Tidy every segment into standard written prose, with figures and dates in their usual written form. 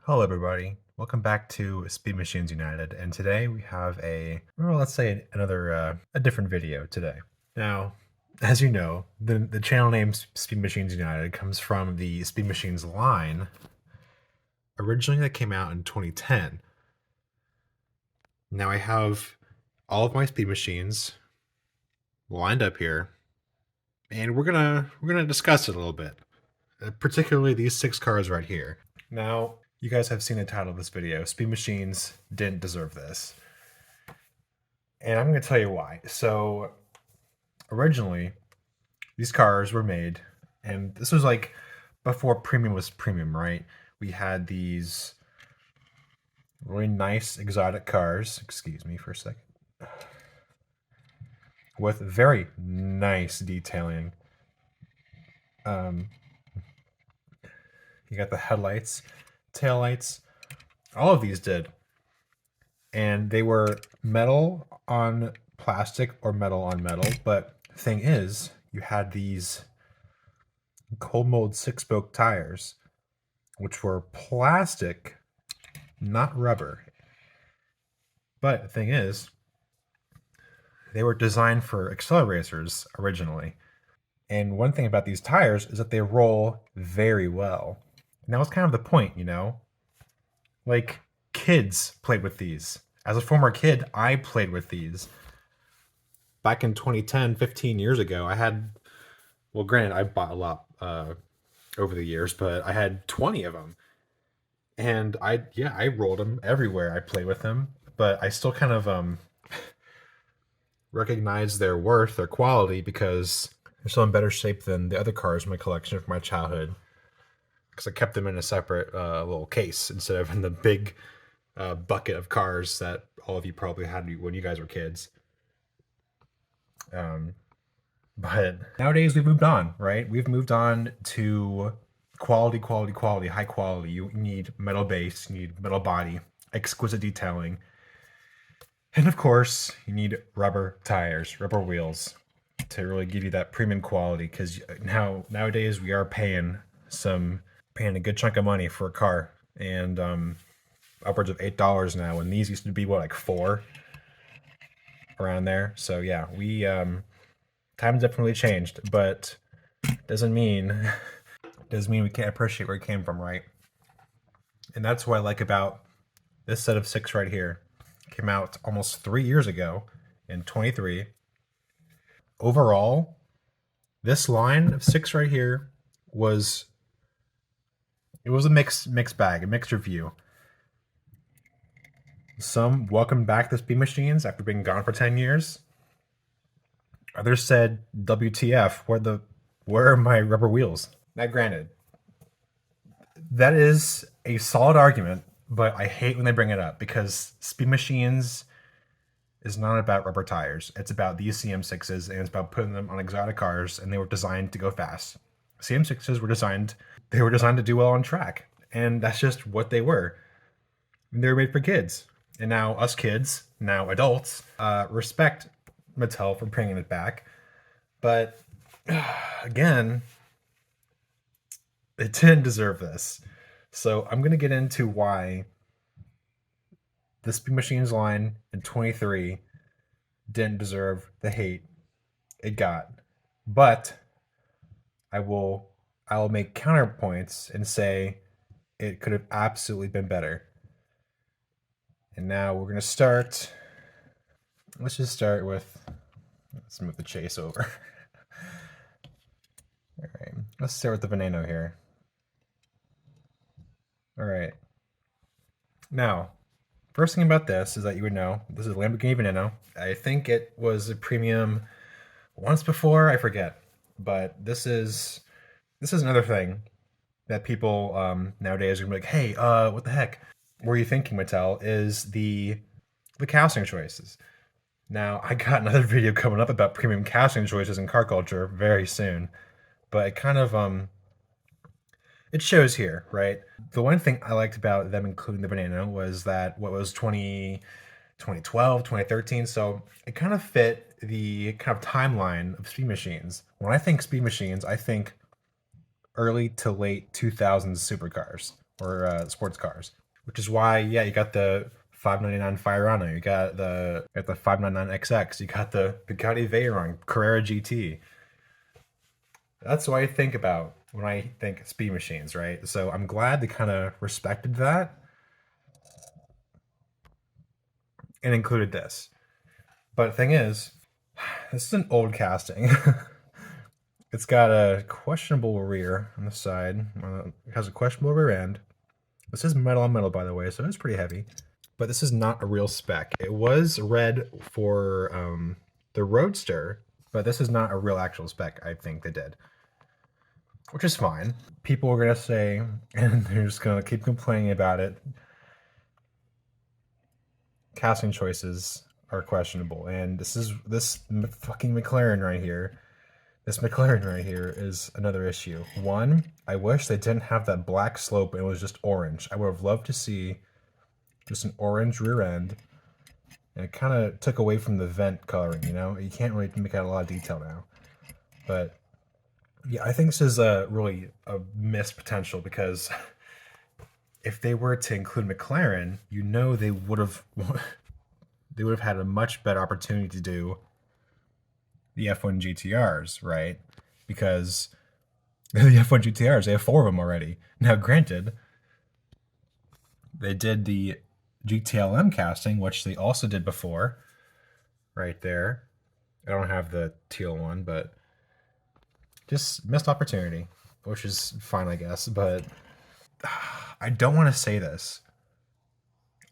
Hello, everybody. Welcome back to Speed Machines United. And today we have let's say another, a different video today. Now, as you know, the channel name Speed Machines United comes from the Speed Machines line, originally that came out in 2010. Now I have all of my Speed Machines lined up here, and we're gonna discuss it a little bit, particularly these 6 cars right here. Now, you guys have seen the title of this video. Speed Machines didn't deserve this. And I'm going to tell you why. So, originally, these cars were made, and this was like before premium was premium, right? We had these really nice exotic cars. Excuse me for a second. With very nice detailing. You got the headlights, taillights, all of these did. And they were metal on plastic or metal on metal. But the thing is, you had these cold mold 6-spoke tires, which were plastic, not rubber. But the thing is, they were designed for acceleracers originally. And one thing about these tires is that they roll very well. And that was kind of the point, you know? Like, kids played with these. As a former kid, I played with these. Back in 2010, 15 years ago, I had, well, granted, I bought a lot over the years, but I had 20 of them. And I rolled them everywhere. I played with them, but I still kind of recognize their worth, their quality, because they're still in better shape than the other cars in my collection from my childhood. Because I kept them in a separate little case instead of in the big bucket of cars that all of you probably had when you guys were kids. But nowadays we've moved on, right? We've moved on to quality, quality, quality, high quality. You need metal base, you need metal body, exquisite detailing. And of course, you need rubber tires, rubber wheels to really give you that premium quality, because nowadays we are paying a good chunk of money for a car, and upwards of $8 now, and these used to be what, like 4 around there. So yeah, we times definitely changed, but doesn't mean we can't appreciate where it came from, right? And that's what I like about this set of 6 right here. It came out almost 3 years ago in 23. Overall, this line of 6 right here was a mixed bag, a mixed review. Some welcomed back the Speed Machines after being gone for 10 years. Others said, WTF, where are my rubber wheels? Now, granted, that is a solid argument, but I hate when they bring it up, because Speed Machines is not about rubber tires. It's about these CM6s, and it's about putting them on exotic cars, and they were designed to go fast. CM6s were designed to do well on track, and that's just what they were. They were made for kids. And now us kids, now adults, respect Mattel for bringing it back. But again, it didn't deserve this. So I'm going to get into why the Speed Machines line in 23 didn't deserve the hate it got. But I will make counterpoints and say it could have absolutely been better. And now we're going to start. Let's just start with, let's move the chase over. All right, let's start with the Veneno here. All right. Now, first thing about this is that you would know this is a Lamborghini Veneno. I think it was a premium once before, I forget. But this is another thing that people nowadays are gonna be like, hey, what the heck? What are you thinking, Mattel? Is the casting choices. Now, I got another video coming up about premium casting choices in car culture very soon, but it kind of it shows here, right? The one thing I liked about them including the Veneno was that what was 2012, 2013, so it kind of fit the kind of timeline of Speed Machines. When I think Speed Machines, I think early to late 2000s supercars. sports cars, which is why, yeah, you got the 599 Fiorano, you got the 599 XX, you got the Bugatti Veyron Carrera GT. That's what I think about when I think speed machines, right? So I'm glad they kind of respected that and included this. But the thing is, this is an old casting. It's got a questionable rear on the side. It has a questionable rear end. This is metal on metal, by the way, so it's pretty heavy. But this is not a real spec. It was read for the Roadster, but this is not a real actual spec. I think they did, which is fine. People are gonna say, and they're just gonna keep complaining about it. Casting choices are questionable, and this fucking McLaren right here. This McLaren right here is another issue. One, I wish they didn't have that black slope and it was just orange. I would have loved to see just an orange rear end, and it kind of took away from the vent coloring, you know? You can't really make out a lot of detail now. But yeah, I think this is really a missed potential, because if they were to include McLaren, you know they would have had a much better opportunity to do the F1 GTRs, right? Because the F1 GTRs, they have 4 of them already. Now, granted, they did the GTLM casting, which they also did before, right there. I don't have the teal one, but just missed opportunity, which is fine, I guess. But I don't want to say this.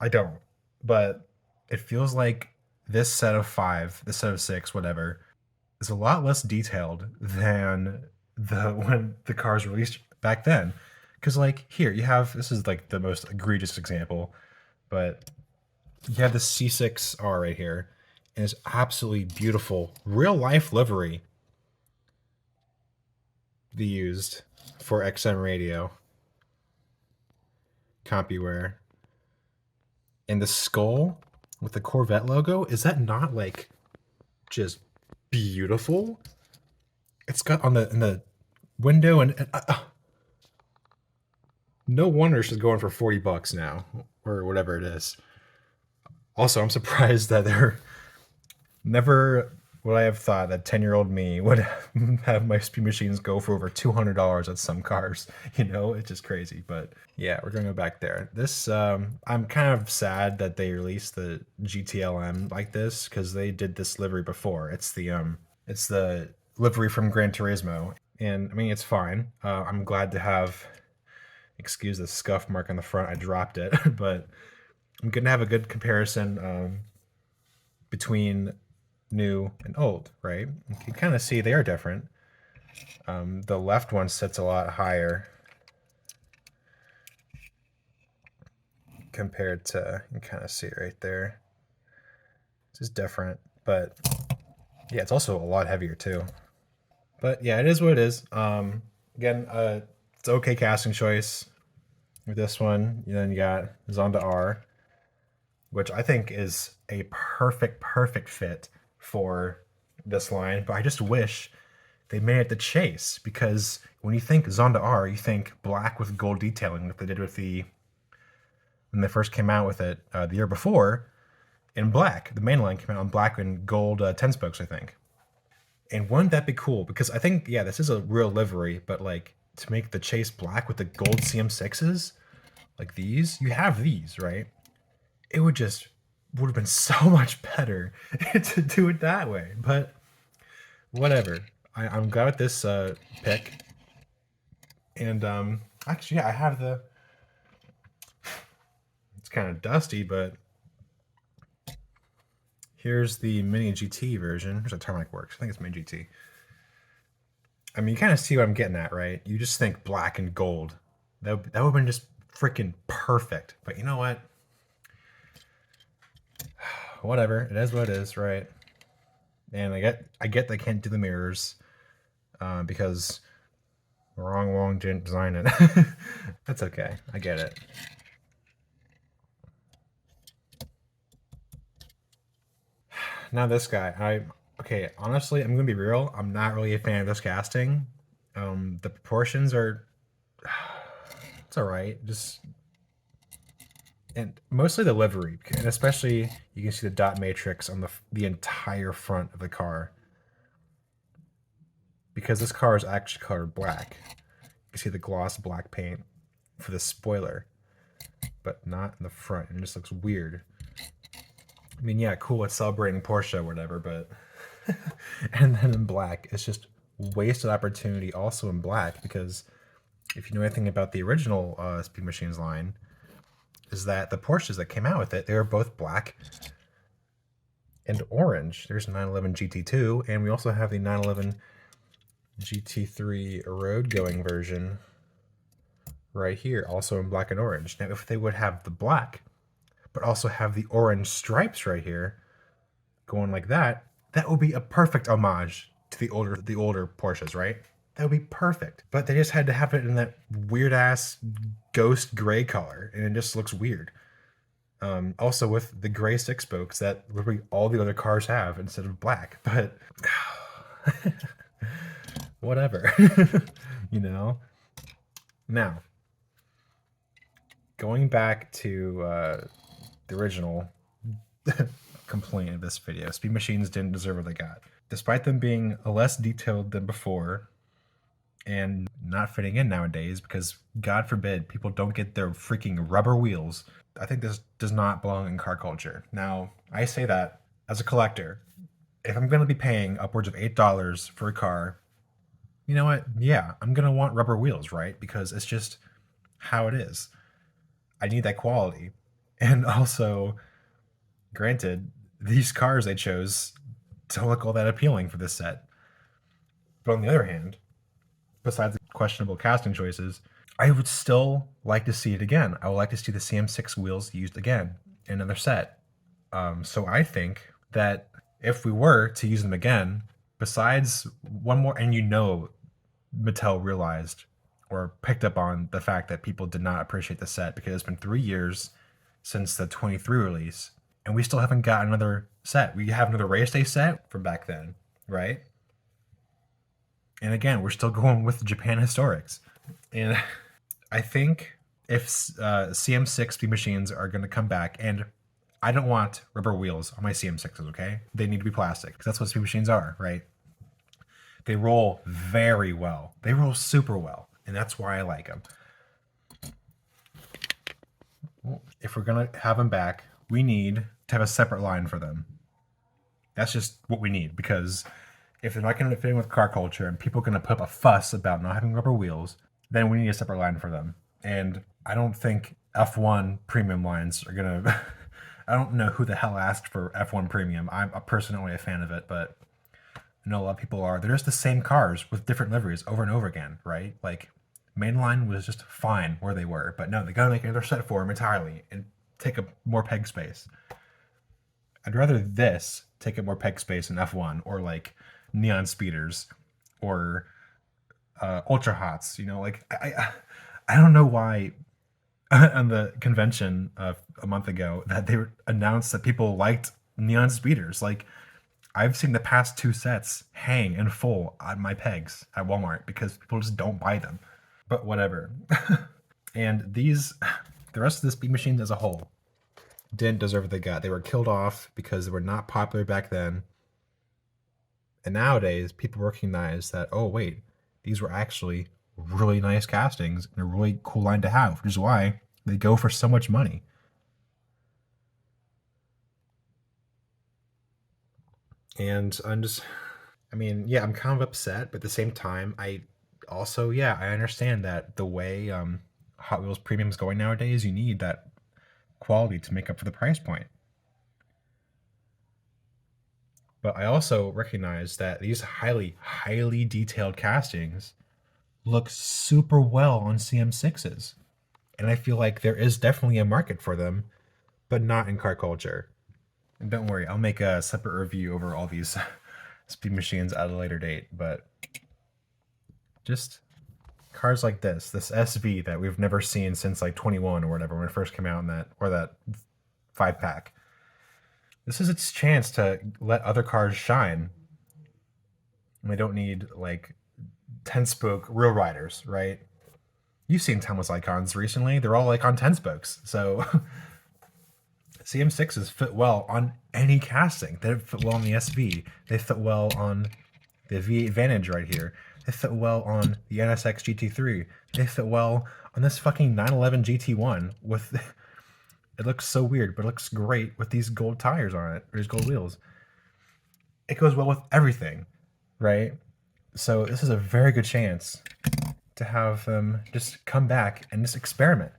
I don't. But it feels like this set of 5, this set of 6, whatever, is a lot less detailed than when the cars released back then. Because, like, here you have, this is like the most egregious example, but you have the C6R right here, and it's absolutely beautiful real life livery they used for XM radio, CompuWare, and the skull with the Corvette logo. Is that not like just beautiful? It's got on in the window, and no wonder she's going for $40 now, or whatever it is. Also, I'm surprised that they're never would I have thought that 10-year-old me would have my speed machines go for over $200 at some cars. You know, it's just crazy. But yeah, we're gonna go back there. This I'm kind of sad that they released the GTLM like this, because they did this livery before. It's the livery from Gran Turismo, and I mean, it's fine. I'm glad to have, excuse the scuff mark on the front, I dropped it, but I'm gonna have a good comparison between new and old, right? You can kind of see they are different. The left one sits a lot higher compared to, you can kind of see it right there. It's just different, but yeah, it's also a lot heavier too. But yeah, it is what it is. Again, it's okay casting choice with this one. And then you got Zonda R, which I think is a perfect fit for this line. But I just wish they made it the Chase, because when you think Zonda R, you think black with gold detailing, like they did with when they first came out with it the year before, in black. The main line came out in black and gold 10 spokes, I think. And wouldn't that be cool? Because I think, yeah, this is a real livery, but like to make the Chase black with the gold CM6s, like these, you have these, right? It would have been so much better to do it that way. But whatever. I'm glad with this pick. And actually, yeah, I have it's kind of dusty, but here's the Mini GT version. Here's how Tarmac works. I think it's Mini GT. I mean, you kind of see what I'm getting at, right? You just think black and gold. That would have been just freaking perfect. But you know what? Whatever. It is what it is, right? And I get they can't do the mirrors because wrong didn't design it. That's okay. I get it. Now this guy, okay, honestly, I'm gonna be real. I'm not really a fan of this casting. The proportions are, it's all right. Just and mostly the livery, and especially you can see the dot matrix on the entire front of the car, because this car is actually colored black. You can see the gloss black paint for the spoiler, but not in the front. It just looks weird. I mean, yeah, cool, it's celebrating Porsche or whatever, but and then in black, it's just wasted opportunity also in black, because if you know anything about the original Speed Machines line, is that the Porsches that came out with it, they were both black and orange. There's a 911 GT2, and we also have the 911 GT3 road-going version right here, also in black and orange. Now, if they would have the black, but also have the orange stripes right here, going like that, that would be a perfect homage to the older Porsches, right? That would be perfect. But they just had to have it in that weird ass ghost gray color, and it just looks weird. Also with the gray six spokes that literally all the other cars have instead of black, but whatever, you know? Now, going back to the original complaint of this video, Speed Machines didn't deserve what they got. Despite them being less detailed than before, and not fitting in nowadays, because God forbid people don't get their freaking rubber wheels. I think this does not belong in car culture. Now, I say that as a collector. If I'm going to be paying upwards of $8 for a car, you know what? Yeah, I'm going to want rubber wheels, right? Because it's just how it is. I need that quality. And also, granted, these cars they chose don't look all that appealing for this set. But on the other hand, besides the questionable casting choices, I would still like to see it again. I would like to see the CM6 wheels used again in another set. So I think that if we were to use them again, besides one more, and you know Mattel realized or picked up on the fact that people did not appreciate the set, because it's been 3 years since the 23 release, and we still haven't got another set. We have another race day set from back then, right? And again, we're still going with Japan Historics. And I think if CM6 Speed Machines are going to come back, and I don't want rubber wheels on my CM6s, okay? They need to be plastic, because that's what Speed Machines are, right? They roll very well. They roll super well, and that's why I like them. If we're going to have them back, we need to have a separate line for them. That's just what we need, because if they're not going to fit in with car culture and people are going to put up a fuss about not having rubber wheels, then we need a separate line for them. And I don't think F1 premium lines are going to... I don't know who the hell asked for F1 premium. I'm personally a fan of it, but I know a lot of people are. They're just the same cars with different liveries over and over again, right? Like, mainline was just fine where they were, but no, they got to make another set for them entirely and take up more peg space. I'd rather this take up more peg space in F1, or like Neon Speeders, or Ultra Hots. You know, like I don't know why on the convention a month ago that they announced that people liked Neon Speeders. Like, I've seen the past 2 sets hang in full on my pegs at Walmart because people just don't buy them. But whatever. And the rest of the Speed Machines as a whole didn't deserve what they got. They were killed off because they were not popular back then. And nowadays, people recognize that, oh, wait, these were actually really nice castings and a really cool line to have, which is why they go for so much money. And I mean, yeah, I'm kind of upset, but at the same time, I understand that the way Hot Wheels Premium is going nowadays, you need that quality to make up for the price point. But I also recognize that these highly, highly detailed castings look super well on CM6s. And I feel like there is definitely a market for them, but not in car culture. And don't worry, I'll make a separate review over all these Speed Machines at a later date. But just cars like this SV that we've never seen since like 21 or whatever, when it first came out in that 5-pack. This is its chance to let other cars shine. And they don't need like 10-spoke real riders, right? You've seen timeless icons recently. They're all like on 10 spokes. So CM6s fit well on any casting. They fit well on the SV. They fit well on the V8 Vantage right here. They fit well on the NSX GT3. They fit well on this fucking 911 GT1 with it looks so weird, but it looks great with these gold tires on it, or these gold wheels. It goes well with everything, right? So this is a very good chance to have them just come back and just experiment.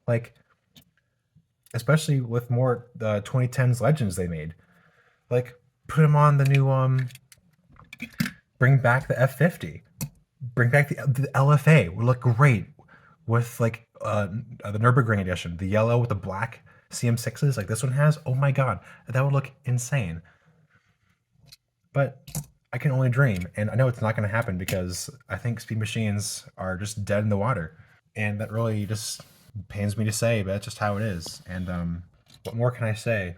Like, especially with more the 2010s Legends they made. Like, put them on the new bring back the F50. Bring back the LFA. Would look great with like the Nürburgring edition, the yellow with the black CM6s like this one has. Oh my god, that would look insane. But I can only dream, and I know it's not going to happen because I think Speed Machines are just dead in the water, and that really just pains me to say, but that's just how it is. And what more can I say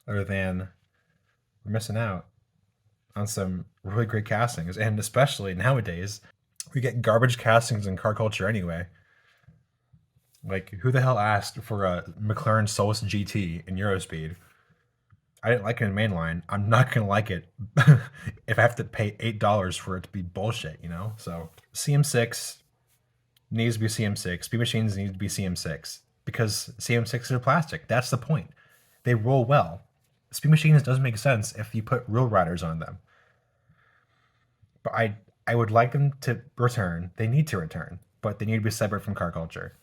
other than we're missing out on some really great castings, and especially nowadays we get garbage castings in car culture anyway. Like, who the hell asked for a McLaren Solus GT in Eurospeed? I didn't like it in mainline. I'm not gonna like it if I have to pay $8 for it to be bullshit, you know? So CM6 needs to be CM6. Speed Machines need to be CM6 because CM6s are plastic. That's the point. They roll well. Speed Machines doesn't make sense if you put real riders on them. But I would like them to return. They need to return, but they need to be separate from car culture.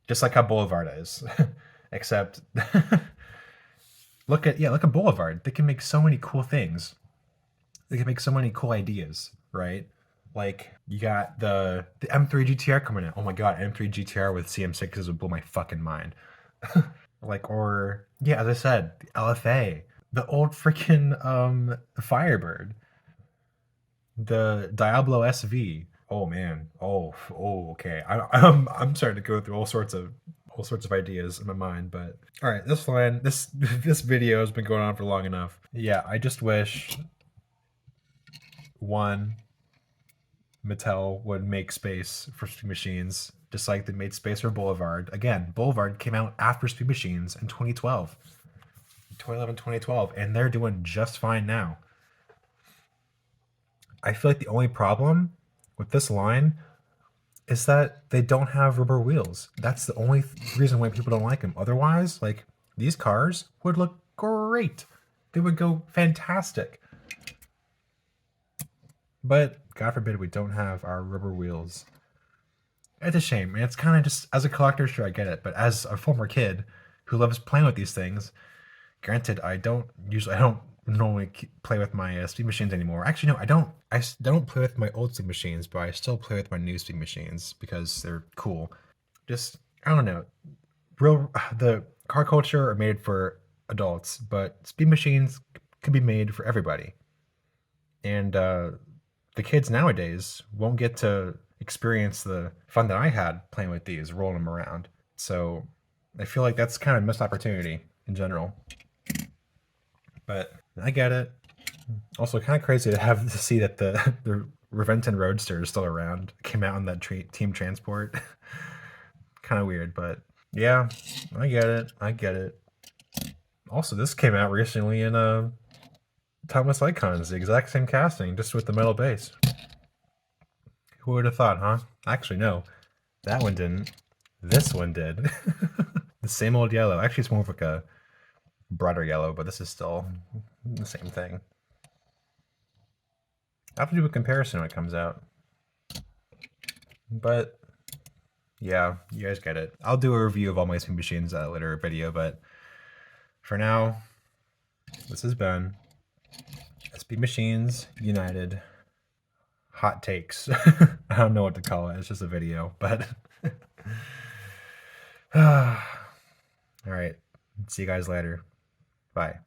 Just like how Boulevard is. Except look at Boulevard. They can make so many cool things. They can make so many cool ideas, right? Like, you got the M3 GTR coming in. Oh my god, M3 GTR with CM6s would blow my fucking mind. Like, or yeah, as I said, the LFA, the old freaking Firebird, the Diablo SV. Oh man. Oh, okay. I'm starting to go through all sorts of ideas in my mind, but all right, this video has been going on for long enough. Yeah, I just wish one Mattel would make space for Speed Machines, just like they made space for Boulevard. Again, Boulevard came out after Speed Machines in 2012. 2011, 2012, and they're doing just fine now. I feel like the only problem with this line is that they don't have rubber wheels. That's the only reason why people don't like them. Otherwise, like, these cars would look great. They would go fantastic. But God forbid we don't have our rubber wheels. It's a shame. And it's kind of just, as a collector, sure, I get it. But as a former kid who loves playing with these things, granted, I don't normally play with my Speed Machines anymore. Actually, no, I don't. I don't play with my old Speed Machines, but I still play with my new Speed Machines because they're cool. Just, I don't know. The car culture are made for adults, but Speed Machines could be made for everybody. And the kids nowadays won't get to experience the fun that I had playing with these, rolling them around. So I feel like that's kind of a missed opportunity in general. But I get it. Also, kind of crazy to see that the Reventon Roadster is still around. It came out on that Team Transport. Kind of weird, but yeah, I get it. Also, this came out recently in Timeless Icons, the exact same casting, just with the metal base. Who would have thought, huh? Actually, no. That one didn't. This one did. The same old yellow. Actually, it's more of like a brighter yellow, but this is still the same thing. I'll have to do a comparison when it comes out. But yeah, you guys get it. I'll do a review of all my Speed Machines at a later video, but for now, this has been Speed Machines United Hot Takes. I don't know what to call it. It's just a video, but all right. See you guys later. Bye.